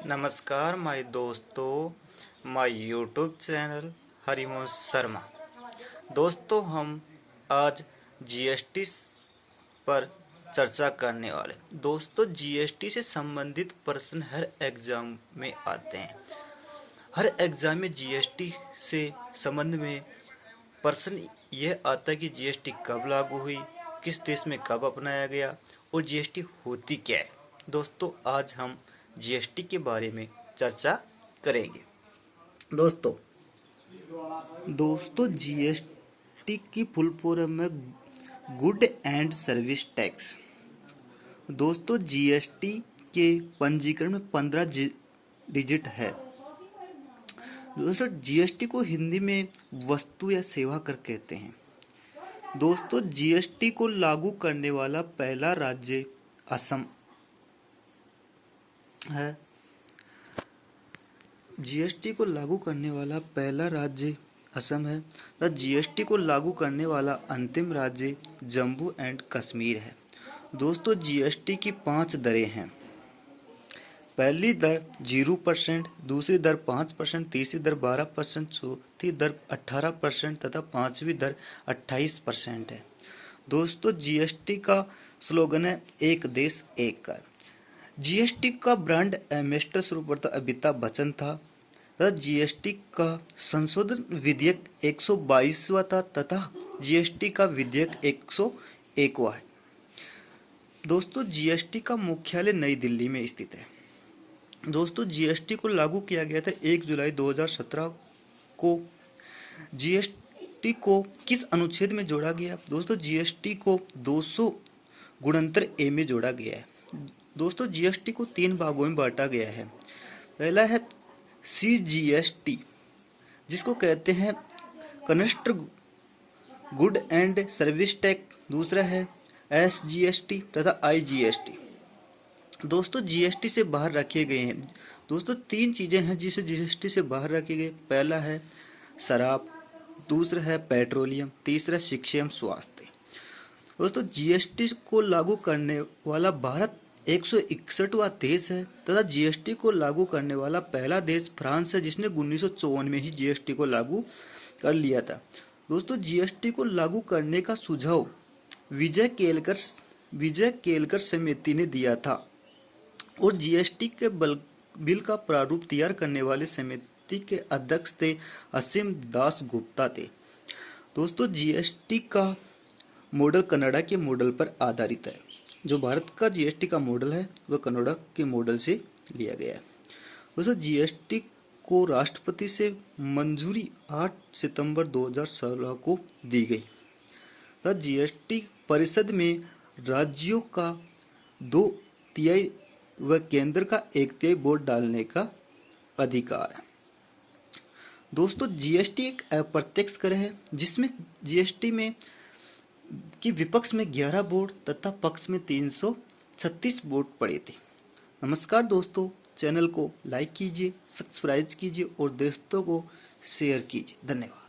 नमस्कार माय दोस्तों, my YouTube channel Harivansh Sharma. दोस्तों, हम आज जीएसटी पर चर्चा करने वाले। दोस्तों, जीएसटी से संबंधित प्रश्न हर एग्जाम में आते हैं। हर एग्जाम में जीएसटी से संबंध में प्रश्न यह आता है कि जीएसटी कब लागू हुई, किस देश में कब अपनाया गया और जीएसटी होती क्या है। दोस्तों, आज हम जीएसटी के बारे में चर्चा करेंगे। दोस्तों जीएसटी की फुल फॉर्म है गुड एंड सर्विस टैक्स। दोस्तों, जीएसटी के पंजीकरण में 15 डिजिट है। दोस्तों, जीएसटी को हिंदी में वस्तु या सेवा कर कहते हैं। दोस्तों, जीएसटी को लागू करने वाला पहला राज्य असम है। जीएसटी को लागू करने वाला पहला राज्य असम है तथा जीएसटी को लागू करने वाला अंतिम राज्य जम्मू एंड कश्मीर है। दोस्तों, जीएसटी की 5 दरें हैं। पहली दर 0%, दूसरी दर 5%, तीसरी दर 12%, चौथी दर 18% तथा पांचवी दर 28% है। दोस्तों, जीएसटी का स्लोगन है एक देश एक कर। जीएसटी का ब्रांड एम्बेसडर सर्वप्रथम अमिताभ बच्चन था तथा जीएसटी का संशोधन विधेयक 122वां था तथा जीएसटी का विधेयक 101वां है। दोस्तों, जीएसटी का मुख्यालय नई दिल्ली में स्थित है। दोस्तों, जीएसटी को लागू किया गया था 1 जुलाई 2017 को। जीएसटी को किस अनुच्छेद में जोड़ा गया? दोस्तों, जीएसटी को 200 गुणंतर ए में जोड़ा गया है। दोस्तों, जीएसटी को 3 भागों में बांटा गया है। पहला है सीजीएसटी, जिसको कहते हैं कन्स्ट्र गुड एंड सर्विस टैक्स। दूसरा है एसजीएसटी तथा आईजीएसटी। दोस्तों, जीएसटी से बाहर रखे गए हैं। दोस्तों, 3 चीजें हैं जिसे जीएसटी से बाहर रखे गए। पहला है शराब, दूसरा है पेट्रोलियम, तीसरा शिक्षा एवं स्वास्थ्य। दोस्तों, जीएसटी को लागू करने वाला भारत 161वां देश है तथा जीएसटी को लागू करने वाला पहला देश फ्रांस है, जिसने 1954 में ही जीएसटी को लागू कर लिया था। दोस्तों, जीएसटी को लागू करने का सुझाव विजय केलकर समिति ने दिया था और जीएसटी के बिल का प्रारूप तैयार करने वाले समिति के अध्यक्ष थे असीम दास गुप्ता थे। दोस्तों, जीएसटी का मॉडल कनाडा के मॉडल पर आधारित है। जो भारत का जीएसटी का मॉडल है वह कनाडा के मॉडल से लिया गया है। दोस्तों, जीएसटी को राष्ट्रपति से मंजूरी 8 सितंबर 2016 को दी गई। तथा जीएसटी परिषद में राज्यों का 2/3 व केंद्र का 1/3 वोट डालने का अधिकार है। दोस्तों, जीएसटी एक अप्रत्यक्ष कर है जिसमें जीएसटी में कि विपक्ष में 11 वोट तथा पक्ष में 336 वोट पड़े थे। नमस्कार दोस्तों, चैनल को लाइक कीजिए, सब्सक्राइब कीजिए और दोस्तों को शेयर कीजिए। धन्यवाद।